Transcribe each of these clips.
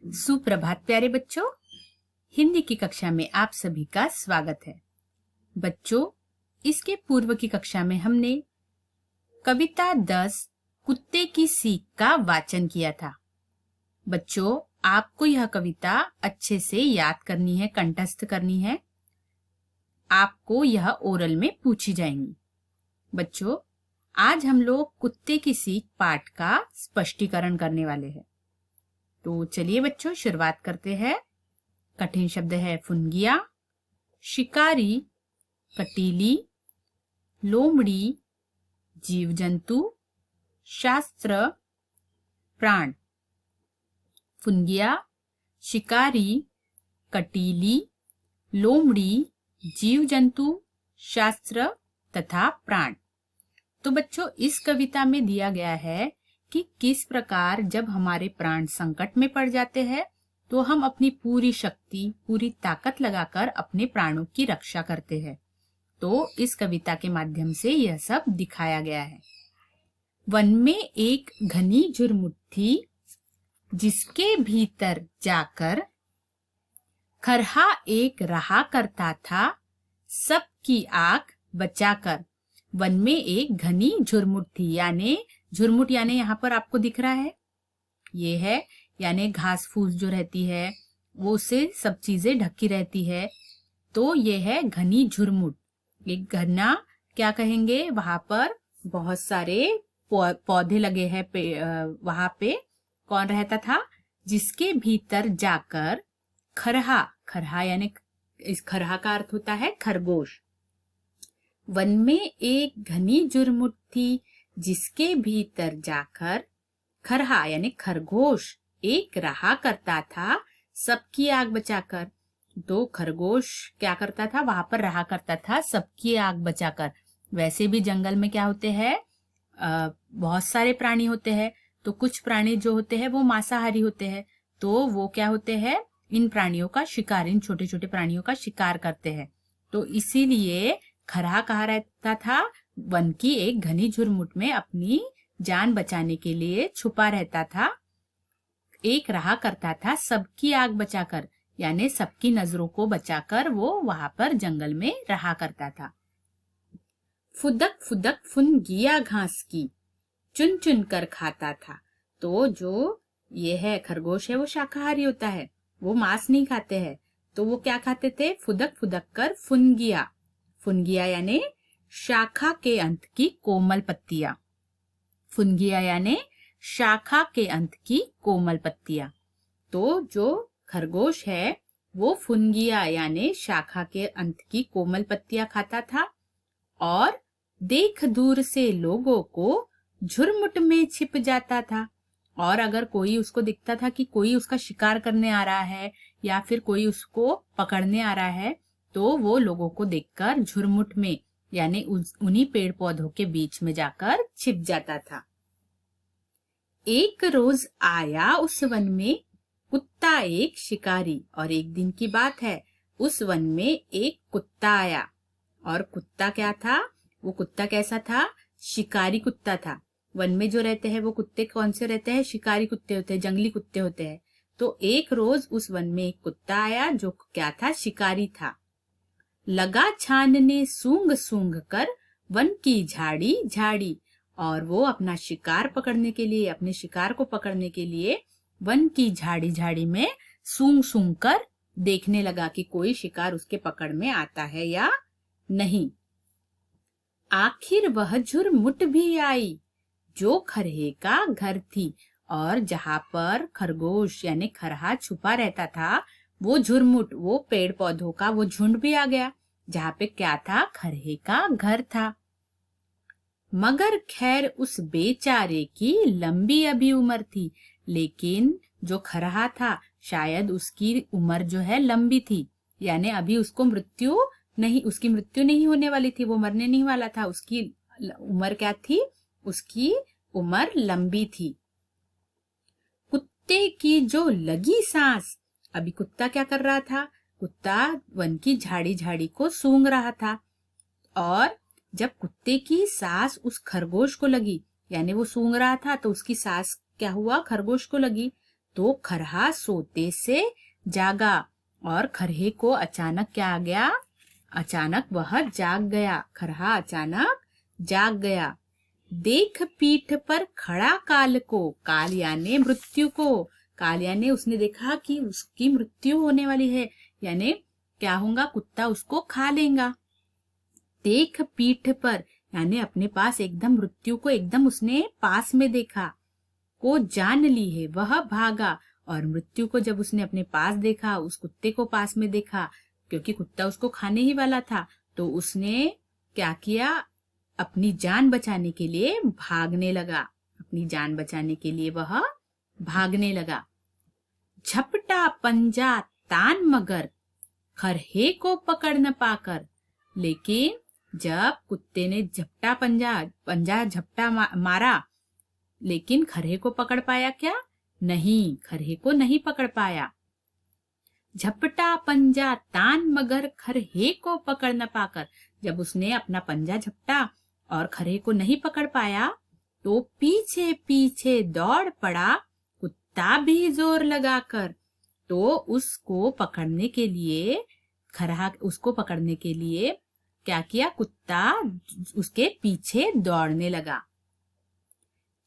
सुप्रभात प्यारे बच्चों, हिंदी की कक्षा में आप सभी का स्वागत है। बच्चों, इसके पूर्व की कक्षा में हमने कविता 10 कुत्ते की सीख का वाचन किया था। बच्चों, आपको यह कविता अच्छे से याद करनी है, कंठस्थ करनी है। आपको यह ओरल में पूछी जाएंगी। बच्चों, आज हम लोग कुत्ते की सीख पाठ का स्पष्टीकरण करने वाले हैं। तो चलिए बच्चों, शुरुआत करते हैं। कठिन शब्द है फुनगिया, शिकारी, कटीली, लोमड़ी, जीव जंतु, शास्त्र, प्राण। फुनगिया, शिकारी, कटीली, लोमड़ी, जीव जंतु, शास्त्र तथा प्राण। तो बच्चों, इस कविता में दिया गया है कि किस प्रकार जब हमारे प्राण संकट में पड़ जाते हैं तो हम अपनी पूरी शक्ति, पूरी ताकत लगाकर अपने प्राणों की रक्षा करते हैं। तो इस कविता के माध्यम से यह सब दिखाया गया है। वन में एक घनी झुरमुट थी, जिसके भीतर जाकर खरहा एक रहा करता था, सबकी आंख बचाकर। वन में एक घनी झुरमुट थी, यानी झुरमुट यानी यहाँ पर आपको दिख रहा है, ये है यानी घास फूस जो रहती है वो उससे सब चीजें ढकी रहती है। तो ये है घनी झुरमुट। एक घना क्या कहेंगे, वहां पर बहुत सारे पौधे लगे हैं। वहां पे कौन रहता था, जिसके भीतर जाकर खरहा, खरहा यानी इस खरहा का अर्थ होता है खरगोश। वन में एक घनी झुरमुट थी, जिसके भीतर जाकर खरहा यानी खरगोश एक रहा करता था, सबकी आग बचाकर। तो खरगोश क्या करता था, वहां पर रहा करता था सबकी आग बचाकर। वैसे भी जंगल में क्या होते हैं, बहुत सारे प्राणी होते हैं। तो कुछ प्राणी जो होते हैं वो मांसाहारी होते हैं, तो वो क्या होते हैं, इन प्राणियों का शिकार, इन छोटे छोटे प्राणियों का शिकार करते हैं। तो इसीलिए खरहा कहा रहता था, वन की एक घनी झुरमुट में अपनी जान बचाने के लिए छुपा रहता था, एक रहा करता था सबकी आग बचाकर, यानी सबकी नजरों को बचाकर वो वहां पर जंगल में रहा करता था। फुदक फुदक फुनगिया घास की, चुन चुन कर खाता था। तो जो ये है खरगोश है वो शाकाहारी होता है, वो मांस नहीं खाते हैं। तो वो क्या खाते थे, फुदक फुदक कर फुनगिया, फुनगिया यानी शाखा के अंत की कोमल पत्तियां। फुनगिया यानी शाखा के अंत की कोमल पत्तियां। तो जो खरगोश है वो फुनगिया यानी शाखा के अंत की कोमल पत्तियां खाता था और देख दूर से लोगों को झुरमुट में छिप जाता था। और अगर कोई उसको दिखता था कि कोई उसका शिकार करने आ रहा है या फिर कोई उसको पकड़ने आ रहा है, तो वो लोगों को देखकर झुरमुट में यानी उन्हीं पेड़ पौधों के बीच में जाकर छिप जाता था। एक रोज आया उस वन में कुत्ता एक शिकारी। और एक दिन की बात है, उस वन में एक कुत्ता आया। और कुत्ता क्या था, वो कुत्ता कैसा था, शिकारी कुत्ता था। वन में जो रहते हैं वो कुत्ते कौन से रहते हैं, शिकारी कुत्ते होते हैं, जंगली कुत्ते होते हैं। तो एक रोज उस वन में एक कुत्ता आया जो क्या था, शिकारी था। लगा छानने सूंघ सूंघ कर वन की झाड़ी झाड़ी। और वो अपना शिकार पकड़ने के लिए, अपने शिकार को पकड़ने के लिए वन की झाड़ी झाड़ी में सूंघ सूंघ कर देखने लगा कि कोई शिकार उसके पकड़ में आता है या नहीं। आखिर वह झुरमुट भी आई, जो खरहे का घर थी। और जहां पर खरगोश यानी खरहा छुपा रहता था, वो झुरमुट, वो पेड़ पौधों का वो झुंड भी आ गया, जहां पे क्या था, खरहे का घर था। मगर खैर उस बेचारे की लंबी अभी उम्र थी, लेकिन जो खरहा था शायद उसकी उम्र जो है लंबी थी, यानी अभी उसको उसकी मृत्यु नहीं होने वाली थी, वो मरने नहीं वाला था। उसकी उम्र क्या थी, उसकी उम्र लंबी थी। कुत्ते की जो लगी सांस, अभी कुत्ता क्या कर रहा था, कुत्ता वन की झाड़ी झाड़ी को सूंघ रहा था। और जब कुत्ते की सांस उस खरगोश को लगी, यानी वो सूंघ रहा था तो उसकी सांस क्या हुआ, खरगोश को लगी। तो खरहा सोते से जागा और खरहे को अचानक क्या आ गया? अचानक वह जाग गया। खरहा अचानक जाग गया। देख पीठ पर खड़ा काल को, काल यानी मृत्यु को, काल यानी उसने देखा कि उसकी मृत्यु होने वाली है, यानी क्या होगा? कुत्ता उसको खा लेगा। देख पीठ पर यानी अपने पास एकदम मृत्यु को एकदम उसने पास में देखा। को जान ली है, वह भागा। और मृत्यु को जब उसने अपने पास देखा, उस कुत्ते को पास में देखा, क्योंकि कुत्ता उसको खाने ही वाला था, तो उसने क्या किया? अपनी जान बचाने के लिए भागने लगा। अपनी जान बचाने के लिए वह भागने लगा। झपटा पंजा तान मगर खरहे को पकड़ न पाकर। लेकिन जब कुत्ते ने झपटा पंजा झपटा मारा, लेकिन खरहे को पकड़ पाया क्या? नहीं, खरहे को नहीं पकड़ पाया। झपटा पंजा तान मगर खरहे को पकड़ न पाकर। जब उसने अपना पंजा झपटा और खरहे को नहीं पकड़ पाया, तो पीछे पीछे दौड़ पड़ा कुत्ता भी जोर लगाकर। तो उसको पकड़ने के लिए उसको पकड़ने के लिए क्या किया? कुत्ता उसके पीछे दौड़ने लगा।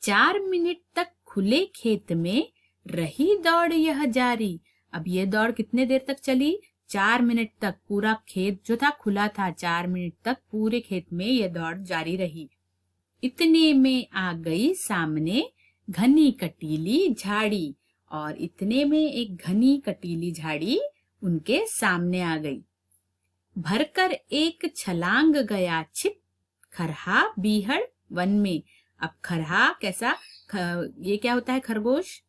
4 मिनट तक खुले खेत में रही दौड़ यह जारी। अब ये दौड़ कितने देर तक चली? 4 मिनट तक। पूरा खेत जो था खुला था, 4 मिनट तक पूरे खेत में यह दौड़ जारी रही। इतने में आ गई सामने घनी कटीली झाड़ी, और इतने में एक घनी कटीली झाड़ी उनके सामने आ गई। भरकर एक छलांग गया छिप खरहा बीहड़ वन में। अब खरहा कैसा? ये क्या होता है? खरगोश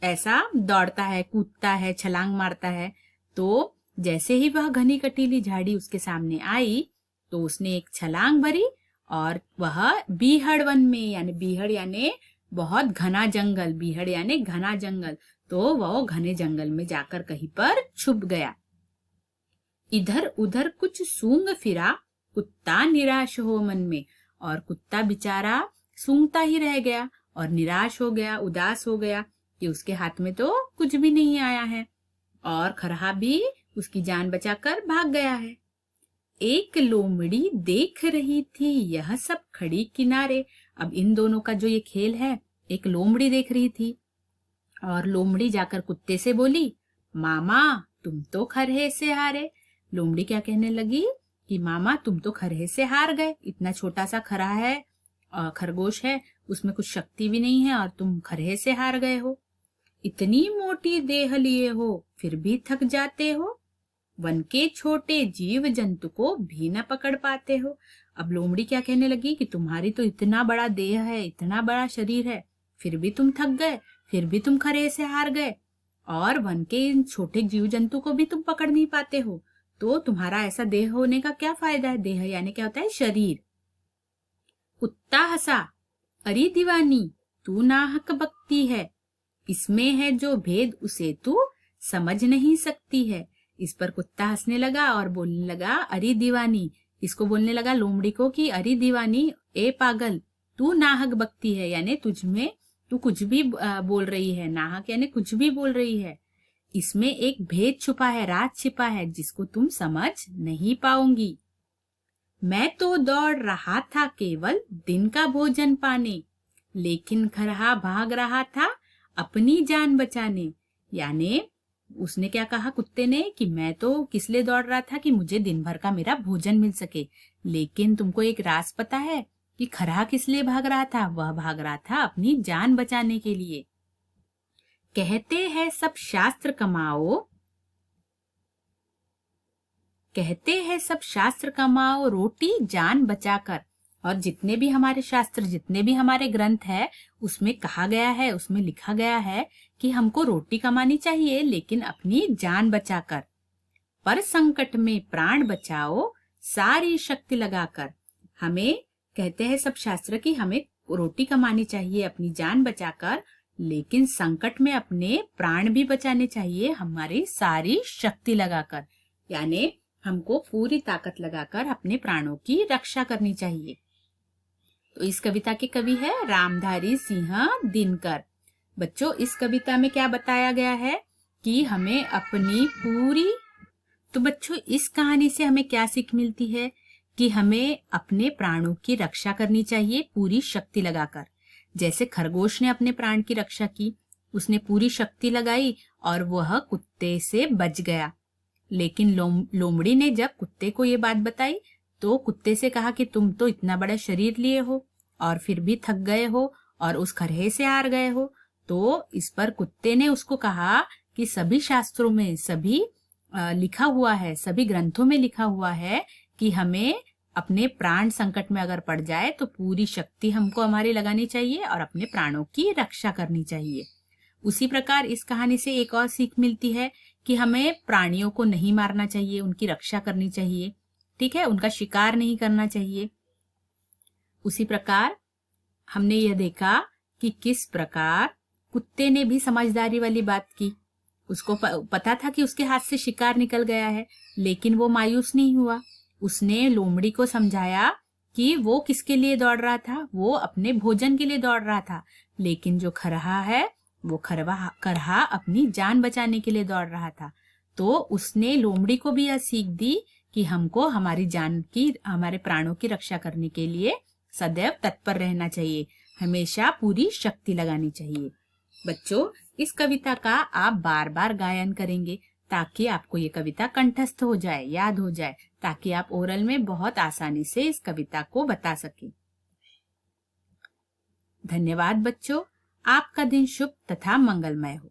ऐसा दौड़ता है, कूदता है, छलांग मारता है। तो जैसे ही वह घनी कटीली झाड़ी उसके सामने आई, तो उसने एक छलांग भरी और वह बीहड़ वन में, यानी बीहड़ यानी बहुत घना जंगल, बीहड़ यानी घना जंगल, तो वह घने जंगल में जाकर कहीं पर छुप गया। इधर उधर कुछ सूंघ फिरा कुत्ता निराश हो मन में, और कुत्ता बेचारा सूंघता ही रह गया और निराश हो गया, उदास हो गया कि उसके हाथ में तो कुछ भी नहीं आया है, और खरहा भी उसकी जान बचाकर भाग गया है। एक लोमड़ी देख रही थी यह सब खड़ी किनारे। अब इन दोनों का जो ये खेल है, एक लोमड़ी देख रही थी, और लोमड़ी जाकर कुत्ते से बोली, मामा तुम तो खरहे से हारे। लोमड़ी क्या कहने लगी कि मामा तुम तो खरहे से हार गए। इतना छोटा सा खरा है, खरगोश है, उसमें कुछ शक्ति भी नहीं है, और तुम खरहे से हार गए हो। इतनी मोटी देह लिए हो फिर भी थक जाते हो। वन के छोटे जीव जंतु को भी न पकड़ पाते हो। अब लोमड़ी क्या कहने लगी कि तुम्हारी तो इतना बड़ा देह है, इतना बड़ा शरीर है, फिर भी तुम थक गए, फिर भी तुम खरहे से हार गए, और वन के इन छोटे जीव जंतु को भी तुम पकड़ नहीं पाते हो। तो तुम्हारा ऐसा देह होने का क्या फायदा है? देह यानी क्या होता है? शरीर। कुत्ता हंसा, अरे दीवानी तू नाहक बकती है, इसमें है जो भेद उसे तू समझ नहीं सकती है। इस पर कुत्ता हंसने लगा और बोलने लगा, अरे दीवानी, इसको बोलने लगा लोमड़ी को कि अरे दीवानी, ए पागल, तू नाहक बकती है, यानी तुझमें तू कुछ भी बोल रही है। नाहक यानी कुछ भी बोल रही है। इसमें एक भेद छुपा है, राज छिपा है, जिसको तुम समझ नहीं पाओगी। मैं तो दौड़ रहा था केवल दिन का भोजन पाने, लेकिन खरहा भाग रहा था अपनी जान बचाने। यानी उसने क्या कहा कुत्ते ने कि मैं तो किस लिए दौड़ रहा था कि मुझे दिन भर का मेरा भोजन मिल सके, लेकिन तुमको एक राज पता है कि खरहा किस लिए भाग रहा था? वह भाग रहा था अपनी जान बचाने के लिए। कहते हैं सब शास्त्र कमाओ, कहते हैं सब शास्त्र कमाओ रोटी जान बचाकर। और जितने भी हमारे शास्त्र, जितने भी हमारे ग्रंथ है, उसमें कहा गया है, उसमें लिखा गया है कि हमको रोटी कमानी चाहिए, लेकिन अपनी जान बचाकर। पर संकट में प्राण बचाओ सारी शक्ति लगाकर। हमें कहते हैं सब शास्त्र की हमें रोटी कमानी चाहिए अपनी जान बचाकर, लेकिन संकट में अपने प्राण भी बचाने चाहिए हमारी सारी शक्ति लगाकर। यानी हमको पूरी ताकत लगाकर अपने प्राणों की रक्षा करनी चाहिए। तो इस कविता के कवि है रामधारी सिंह दिनकर। बच्चों, इस कविता में क्या बताया गया है कि हमें अपनी पूरी, तो बच्चों इस कहानी से हमें क्या सीख मिलती है कि हमें अपने प्राणों की रक्षा करनी चाहिए पूरी शक्ति लगाकर। जैसे खरगोश ने अपने प्राण की रक्षा की, उसने पूरी शक्ति लगाई और वह कुत्ते से बच गया। लेकिन लोमड़ी ने जब कुत्ते को ये बात बताई तो कुत्ते से कहा कि तुम तो इतना बड़ा शरीर लिए हो और फिर भी थक गए हो और उस खरहे से हार गए हो। तो इस पर कुत्ते ने उसको कहा कि सभी शास्त्रों में, सभी लिखा हुआ है, सभी ग्रंथों में लिखा हुआ है कि हमें अपने प्राण संकट में अगर पड़ जाए तो पूरी शक्ति हमको हमारी लगानी चाहिए और अपने प्राणों की रक्षा करनी चाहिए। उसी प्रकार इस कहानी से एक और सीख मिलती है कि हमें प्राणियों को नहीं मारना चाहिए, उनकी रक्षा करनी चाहिए, ठीक है, उनका शिकार नहीं करना चाहिए। उसी प्रकार हमने यह देखा कि किस प्रकार कुत्ते ने भी समझदारी वाली बात की। उसको पता था कि उसके हाथ से शिकार निकल गया है, लेकिन वो मायूस नहीं हुआ। उसने लोमड़ी को समझाया कि वो किसके लिए दौड़ रहा था, वो अपने भोजन के लिए दौड़ रहा था, लेकिन जो खरहा है वो खरहा अपनी जान बचाने के लिए दौड़ रहा था। तो उसने लोमड़ी को भी यह सीख दी कि हमको हमारी जान की, हमारे प्राणों की रक्षा करने के लिए सदैव तत्पर रहना चाहिए, हमेशा पूरी शक्ति लगानी चाहिए। बच्चों, इस कविता का आप बार बार गायन करेंगे ताकि आपको ये कविता कंठस्थ हो जाए, याद हो जाए, ताकि आप ओरल में बहुत आसानी से इस कविता को बता सकें। धन्यवाद बच्चों, आपका दिन शुभ तथा मंगलमय हो।